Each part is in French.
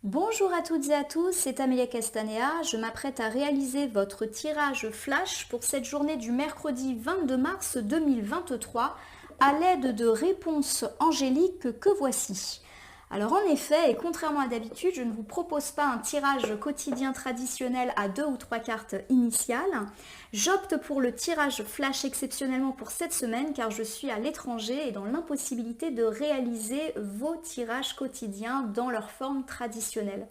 Bonjour à toutes et à tous, c'est Amélia Castanea. Je m'apprête à réaliser votre tirage flash pour cette journée du mercredi 22 mars 2023 à l'aide de réponses angéliques que voici. Alors en effet, et contrairement à d'habitude, je ne vous propose pas un tirage quotidien traditionnel à 2 ou 3 cartes initiales. J'opte pour le tirage flash exceptionnellement pour cette semaine car je suis à l'étranger et dans l'impossibilité de réaliser vos tirages quotidiens dans leur forme traditionnelle.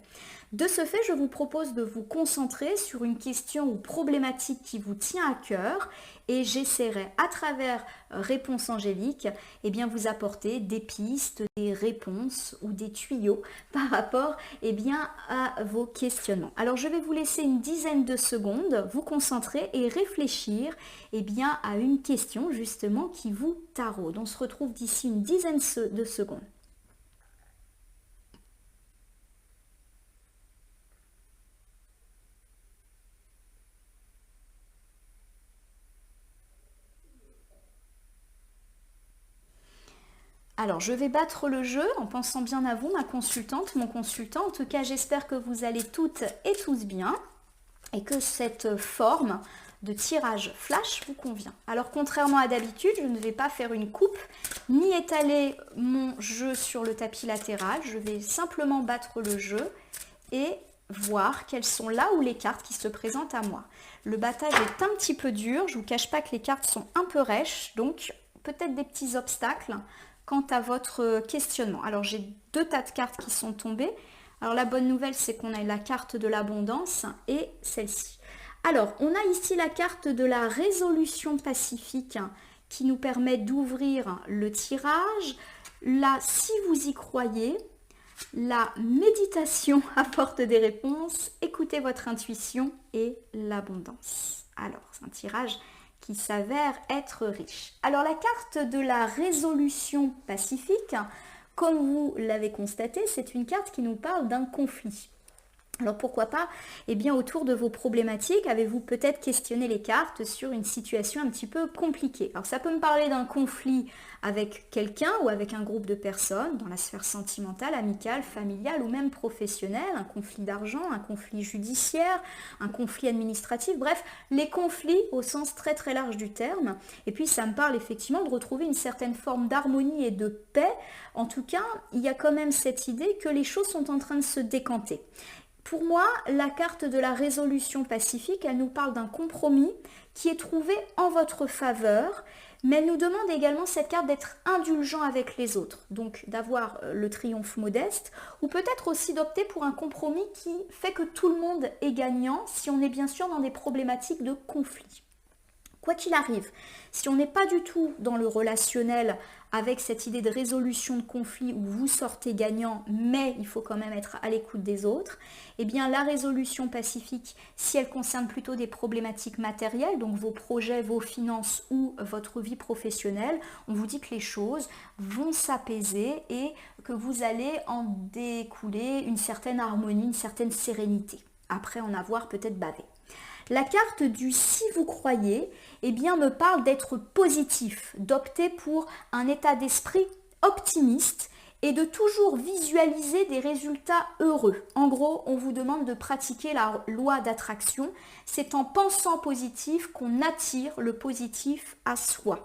De ce fait, je vous propose de vous concentrer sur une question ou problématique qui vous tient à cœur et j'essaierai à travers réponses angéliques vous apporter des pistes, des réponses ou des tuyaux par rapport à vos questionnements. Alors je vais vous laisser une dizaine de secondes, vous concentrer et réfléchir à une question justement qui vous taraude. On se retrouve d'ici une dizaine de secondes. Alors, je vais battre le jeu en pensant bien à vous, ma consultante, mon consultant. En tout cas, j'espère que vous allez toutes et tous bien et que cette forme de tirage flash vous convient. Alors, contrairement à d'habitude, je ne vais pas faire une coupe ni étaler mon jeu sur le tapis latéral. Je vais simplement battre le jeu et voir quelles sont là où les cartes qui se présentent à moi. Le battage est un petit peu dur. Je ne vous cache pas que les cartes sont un peu rêches, donc peut-être des petits obstacles quant à votre questionnement. Alors j'ai deux tas de cartes qui sont tombées. Alors la bonne nouvelle, c'est qu'on a la carte de l'abondance et celle-ci. Alors on a ici la carte de la résolution pacifique qui nous permet d'ouvrir le tirage. Là, si vous y croyez, la méditation apporte des réponses, écoutez votre intuition et l'abondance. Alors c'est un tirage qui s'avère être riche. Alors la carte de la résolution pacifique, comme vous l'avez constaté, c'est une carte qui nous parle d'un conflit. Alors pourquoi pas, autour de vos problématiques, avez-vous peut-être questionné les cartes sur une situation un petit peu compliquée. Alors ça peut me parler d'un conflit avec quelqu'un ou avec un groupe de personnes, dans la sphère sentimentale, amicale, familiale ou même professionnelle, un conflit d'argent, un conflit judiciaire, un conflit administratif, bref, les conflits au sens très très large du terme. Et puis ça me parle effectivement de retrouver une certaine forme d'harmonie et de paix. En tout cas, il y a quand même cette idée que les choses sont en train de se décanter. Pour moi, la carte de la résolution pacifique, elle nous parle d'un compromis qui est trouvé en votre faveur, mais elle nous demande également cette carte d'être indulgent avec les autres, donc d'avoir le triomphe modeste, ou peut-être aussi d'opter pour un compromis qui fait que tout le monde est gagnant si on est bien sûr dans des problématiques de conflit. Quoi qu'il arrive, si on n'est pas du tout dans le relationnel avec cette idée de résolution de conflit où vous sortez gagnant, mais il faut quand même être à l'écoute des autres, la résolution pacifique, si elle concerne plutôt des problématiques matérielles, donc vos projets, vos finances ou votre vie professionnelle, on vous dit que les choses vont s'apaiser et que vous allez en découler une certaine harmonie, une certaine sérénité, après en avoir peut-être bavé. La carte du si vous croyez, me parle d'être positif, d'opter pour un état d'esprit optimiste et de toujours visualiser des résultats heureux. En gros, on vous demande de pratiquer la loi d'attraction. C'est en pensant positif qu'on attire le positif à soi.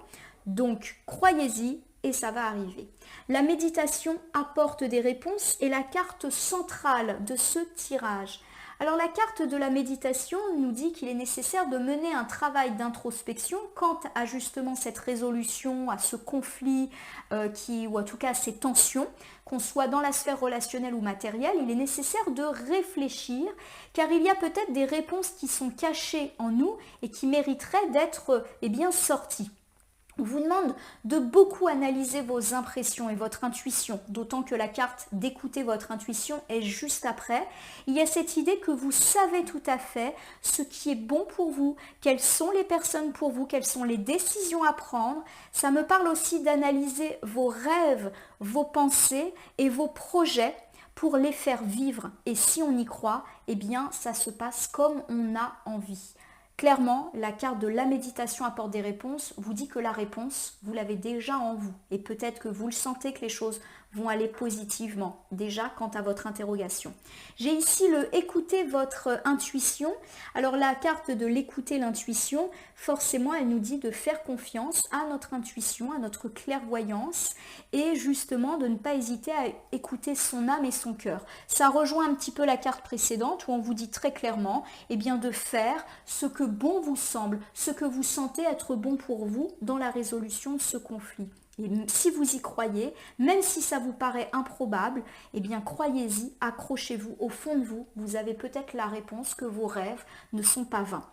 Donc, croyez-y et ça va arriver. La méditation apporte des réponses et la carte centrale de ce tirage. Alors la carte de la méditation nous dit qu'il est nécessaire de mener un travail d'introspection quant à justement cette résolution, à ce conflit ou en tout cas à ces tensions, qu'on soit dans la sphère relationnelle ou matérielle, il est nécessaire de réfléchir car il y a peut-être des réponses qui sont cachées en nous et qui mériteraient d'être sorties. On vous demande de beaucoup analyser vos impressions et votre intuition, d'autant que la carte d'écouter votre intuition est juste après. Il y a cette idée que vous savez tout à fait ce qui est bon pour vous, quelles sont les personnes pour vous, quelles sont les décisions à prendre. Ça me parle aussi d'analyser vos rêves, vos pensées et vos projets pour les faire vivre. Et si on y croit, ça se passe comme on a envie. Clairement, la carte de la méditation apporte des réponses, vous dit que la réponse, vous l'avez déjà en vous. Et peut-être que vous le sentez que les choses vont aller positivement, déjà quant à votre interrogation. J'ai ici le écouter votre intuition. Alors la carte de l'écouter l'intuition, forcément elle nous dit de faire confiance à notre intuition, à notre clairvoyance et justement de ne pas hésiter à écouter son âme et son cœur. Ça rejoint un petit peu la carte précédente où on vous dit très clairement bien, de faire ce que bon vous semble, ce que vous sentez être bon pour vous dans la résolution de ce conflit. Et si vous y croyez, même si ça vous paraît improbable, bien croyez-y, accrochez-vous. Au fond de vous, vous avez peut-être la réponse que vos rêves ne sont pas vains.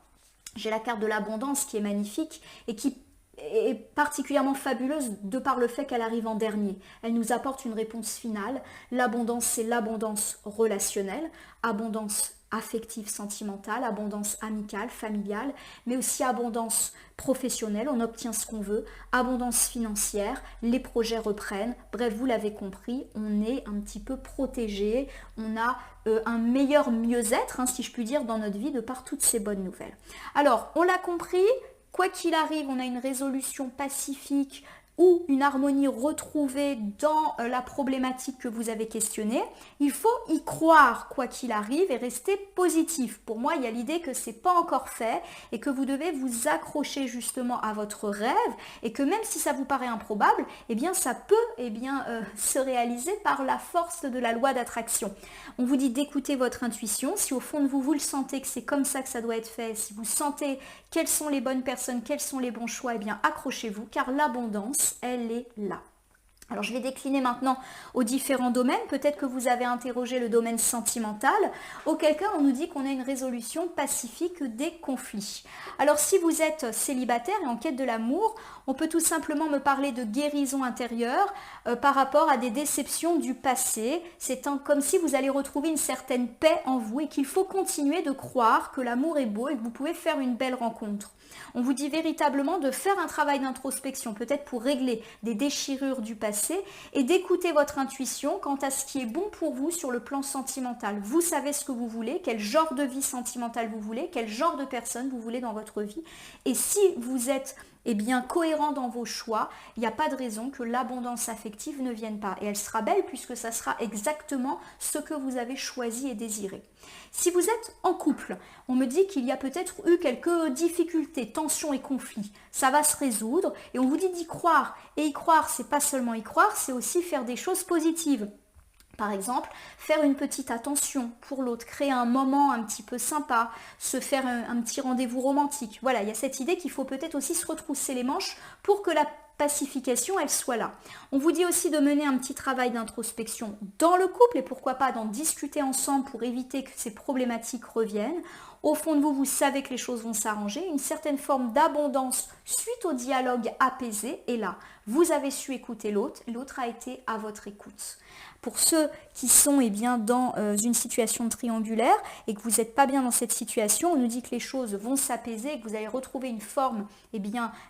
J'ai la carte de l'abondance qui est magnifique et qui est particulièrement fabuleuse de par le fait qu'elle arrive en dernier. Elle nous apporte une réponse finale. L'abondance, c'est l'abondance relationnelle, abondance affective, sentimentale, abondance amicale, familiale, mais aussi abondance professionnelle, on obtient ce qu'on veut, abondance financière, les projets reprennent, bref, vous l'avez compris, on est un petit peu protégé, on a un meilleur mieux-être, si je puis dire, dans notre vie de par toutes ces bonnes nouvelles. Alors, on l'a compris, quoi qu'il arrive, on a une résolution pacifique ou une harmonie retrouvée dans la problématique que vous avez questionnée. Il faut y croire quoi qu'il arrive et rester positif. Pour moi, il y a l'idée que c'est pas encore fait et que vous devez vous accrocher justement à votre rêve et que même si ça vous paraît improbable, ça peut se réaliser par la force de la loi d'attraction. On vous dit d'écouter votre intuition. Si au fond de vous, vous le sentez que c'est comme ça que ça doit être fait, si vous sentez quelles sont les bonnes personnes, quels sont les bons choix, accrochez-vous car l'abondance, elle est là. Alors je vais décliner maintenant aux différents domaines. Peut-être que vous avez interrogé le domaine sentimental. Auquel cas on nous dit qu'on a une résolution pacifique des conflits. Alors si vous êtes célibataire et en quête de l'amour, on peut tout simplement me parler de guérison intérieure par rapport à des déceptions du passé. C'est comme si vous allez retrouver une certaine paix en vous et qu'il faut continuer de croire que l'amour est beau et que vous pouvez faire une belle rencontre. On vous dit véritablement de faire un travail d'introspection, peut-être pour régler des déchirures du passé et d'écouter votre intuition quant à ce qui est bon pour vous sur le plan sentimental. Vous savez ce que vous voulez, quel genre de vie sentimentale vous voulez, quel genre de personne vous voulez dans votre vie. Et si vous êtes cohérent dans vos choix, il n'y a pas de raison que l'abondance affective ne vienne pas. Et elle sera belle puisque ça sera exactement ce que vous avez choisi et désiré. Si vous êtes en couple, on me dit qu'il y a peut-être eu quelques difficultés, tensions et conflits. Ça va se résoudre et on vous dit d'y croire. Et y croire, c'est pas seulement y croire, c'est aussi faire des choses positives. Par exemple, faire une petite attention pour l'autre, créer un moment un petit peu sympa, se faire un petit rendez-vous romantique. Voilà, il y a cette idée qu'il faut peut-être aussi se retrousser les manches pour que la pacification, elle soit là. On vous dit aussi de mener un petit travail d'introspection dans le couple et pourquoi pas d'en discuter ensemble pour éviter que ces problématiques reviennent. Au fond de vous, vous savez que les choses vont s'arranger. Une certaine forme d'abondance suite au dialogue apaisé est là. Vous avez su écouter l'autre, l'autre a été à votre écoute. Pour ceux qui sont dans une situation triangulaire et que vous n'êtes pas bien dans cette situation, on nous dit que les choses vont s'apaiser et que vous allez retrouver une forme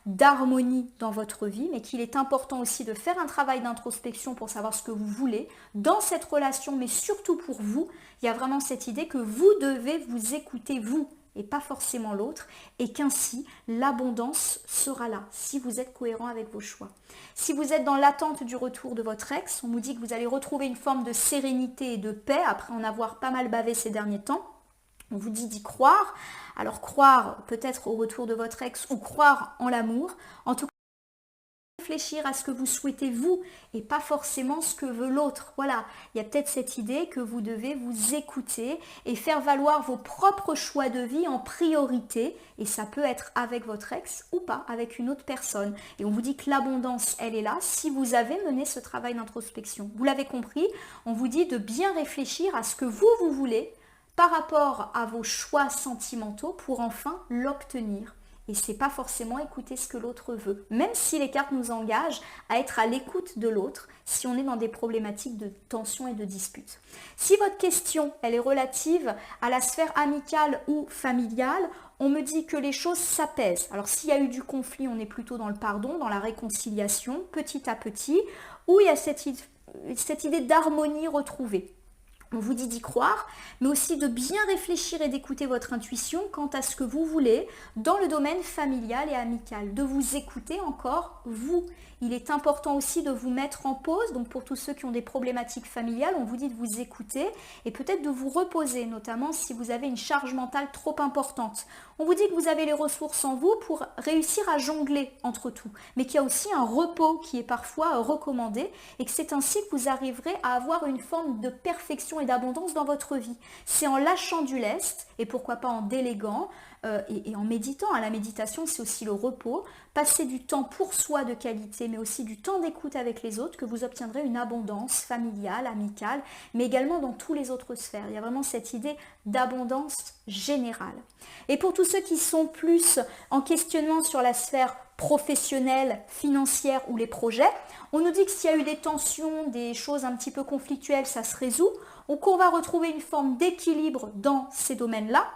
d'harmonie dans votre vie, mais qu'il est important aussi de faire un travail d'introspection pour savoir ce que vous voulez dans cette relation, mais surtout pour vous. Il y a vraiment cette idée que vous devez vous écouter, vous, et pas forcément l'autre, et qu'ainsi l'abondance sera là, si vous êtes cohérent avec vos choix. Si vous êtes dans l'attente du retour de votre ex, on vous dit que vous allez retrouver une forme de sérénité et de paix après en avoir pas mal bavé ces derniers temps. On vous dit d'y croire. Alors croire peut-être au retour de votre ex ou croire en l'amour. En tout cas, réfléchir à ce que vous souhaitez vous et pas forcément ce que veut l'autre. Voilà, il y a peut-être cette idée que vous devez vous écouter et faire valoir vos propres choix de vie en priorité et ça peut être avec votre ex ou pas, avec une autre personne. Et on vous dit que l'abondance, elle est là si vous avez mené ce travail d'introspection. Vous l'avez compris, on vous dit de bien réfléchir à ce que vous voulez par rapport à vos choix sentimentaux pour enfin l'obtenir. Et c'est pas forcément écouter ce que l'autre veut, même si les cartes nous engagent à être à l'écoute de l'autre si on est dans des problématiques de tension et de dispute. Si votre question elle est relative à la sphère amicale ou familiale, on me dit que les choses s'apaisent. Alors s'il y a eu du conflit, on est plutôt dans le pardon, dans la réconciliation, petit à petit, où il y a cette idée d'harmonie retrouvée. On vous dit d'y croire, mais aussi de bien réfléchir et d'écouter votre intuition quant à ce que vous voulez dans le domaine familial et amical. De vous écouter encore, vous. Il est important aussi de vous mettre en pause. Donc pour tous ceux qui ont des problématiques familiales, on vous dit de vous écouter et peut-être de vous reposer, notamment si vous avez une charge mentale trop importante. On vous dit que vous avez les ressources en vous pour réussir à jongler entre tout, mais qu'il y a aussi un repos qui est parfois recommandé et que c'est ainsi que vous arriverez à avoir une forme de perfection et d'abondance dans votre vie. C'est en lâchant du lest et pourquoi pas en déléguant et en méditant. La méditation, c'est aussi le repos. Passer du temps pour soi de qualité, mais aussi du temps d'écoute avec les autres, que vous obtiendrez une abondance familiale, amicale, mais également dans tous les autres sphères. Il y a vraiment cette idée d'abondance générale. Et pour tous ceux qui sont plus en questionnement sur la sphère professionnelle, financière ou les projets, on nous dit que s'il y a eu des tensions, des choses un petit peu conflictuelles, ça se résout. Donc on va retrouver une forme d'équilibre dans ces domaines-là.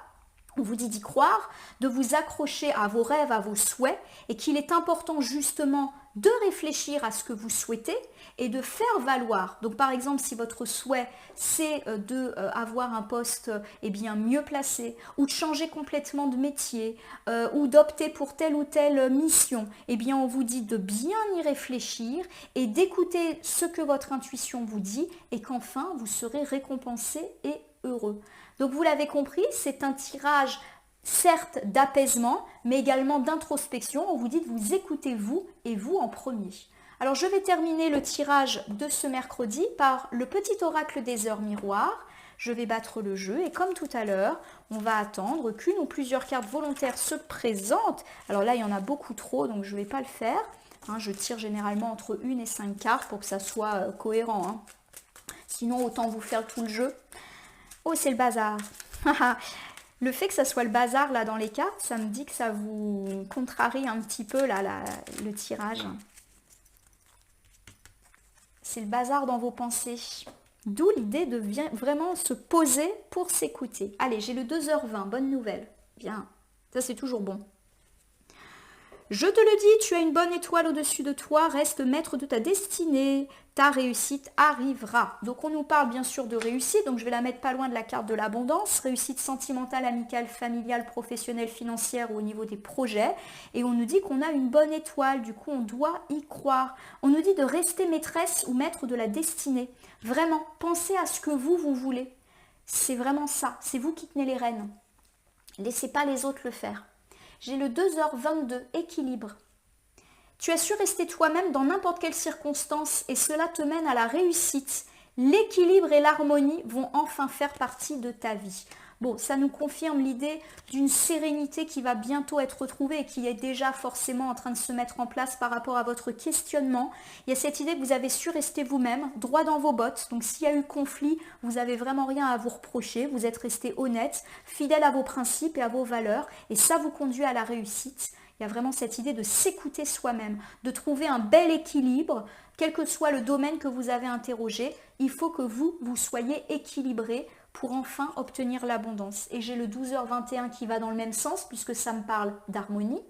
On vous dit d'y croire, de vous accrocher à vos rêves, à vos souhaits, et qu'il est important justement de réfléchir à ce que vous souhaitez et de faire valoir. Donc par exemple, si votre souhait c'est d'avoir un poste mieux placé, ou de changer complètement de métier, ou d'opter pour telle ou telle mission, on vous dit de bien y réfléchir et d'écouter ce que votre intuition vous dit, et qu'enfin vous serez récompensé et heureux. Donc vous l'avez compris, c'est un tirage certes d'apaisement, mais également d'introspection. On vous dit de vous écouter vous et vous en premier. Alors je vais terminer le tirage de ce mercredi par le petit oracle des heures miroirs. Je vais battre le jeu et comme tout à l'heure, on va attendre qu'une ou plusieurs cartes volontaires se présentent. Alors là, il y en a beaucoup trop, donc je ne vais pas le faire. Je tire généralement entre 1 et 5 cartes pour que ça soit cohérent. Sinon, autant vous faire tout le jeu. Oh, c'est le bazar. Le fait que ça soit le bazar là dans les cartes, ça me dit que ça vous contrarie un petit peu là, le tirage. C'est le bazar dans vos pensées. D'où l'idée de vraiment se poser pour s'écouter. Allez, j'ai le 2h20, bonne nouvelle. Bien, ça c'est toujours bon. Je te le dis, tu as une bonne étoile au-dessus de toi, reste maître de ta destinée, ta réussite arrivera. Donc on nous parle bien sûr de réussite, donc je vais la mettre pas loin de la carte de l'abondance, réussite sentimentale, amicale, familiale, professionnelle, financière ou au niveau des projets. Et on nous dit qu'on a une bonne étoile, du coup on doit y croire. On nous dit de rester maîtresse ou maître de la destinée. Vraiment, pensez à ce que vous voulez. C'est vraiment ça, c'est vous qui tenez les rênes. Laissez pas les autres le faire. J'ai le 2h22, équilibre. Tu as su rester toi-même dans n'importe quelle circonstance et cela te mène à la réussite. L'équilibre et l'harmonie vont enfin faire partie de ta vie. Bon, ça nous confirme l'idée d'une sérénité qui va bientôt être retrouvée et qui est déjà forcément en train de se mettre en place par rapport à votre questionnement. Il y a cette idée que vous avez su rester vous-même, droit dans vos bottes. Donc s'il y a eu conflit, vous n'avez vraiment rien à vous reprocher. Vous êtes resté honnête, fidèle à vos principes et à vos valeurs. Et ça vous conduit à la réussite. Il y a vraiment cette idée de s'écouter soi-même, de trouver un bel équilibre. Quel que soit le domaine que vous avez interrogé, il faut que vous soyez équilibré pour enfin obtenir l'abondance. Et j'ai le 12h21 qui va dans le même sens puisque ça me parle d'harmonie.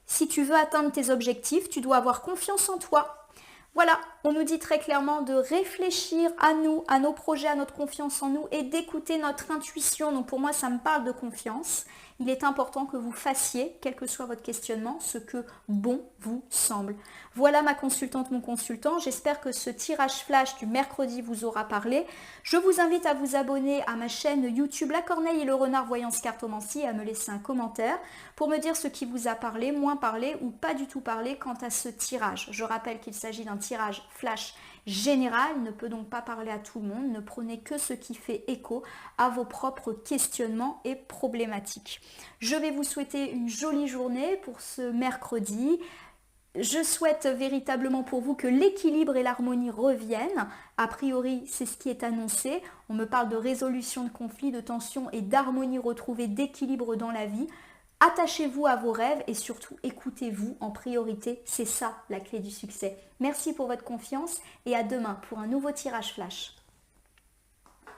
Si tu veux atteindre tes objectifs, tu dois avoir confiance en toi. Voilà, on nous dit très clairement de réfléchir à nous, à nos projets, à notre confiance en nous et d'écouter notre intuition. Donc pour moi, ça me parle de confiance. Il est important que vous fassiez, quel que soit votre questionnement, ce que bon vous semble. Voilà ma consultante, mon consultant. J'espère que ce tirage flash du mercredi vous aura parlé. Je vous invite à vous abonner à ma chaîne YouTube La Corneille et le Renard Voyance Cartomancie et à me laisser un commentaire pour me dire ce qui vous a parlé, moins parlé ou pas du tout parlé quant à ce tirage. Je rappelle qu'il s'agit d'un tirage flash général, il ne peut donc pas parler à tout le monde, ne prenez que ce qui fait écho à vos propres questionnements et problématiques. Je vais vous souhaiter une jolie journée pour ce mercredi. Je souhaite véritablement pour vous que l'équilibre et l'harmonie reviennent. A priori, c'est ce qui est annoncé. On me parle de résolution de conflits, de tensions et d'harmonie retrouvée, d'équilibre dans la vie. Attachez-vous à vos rêves et surtout écoutez-vous en priorité. C'est ça la clé du succès. Merci pour votre confiance et à demain pour un nouveau tirage flash.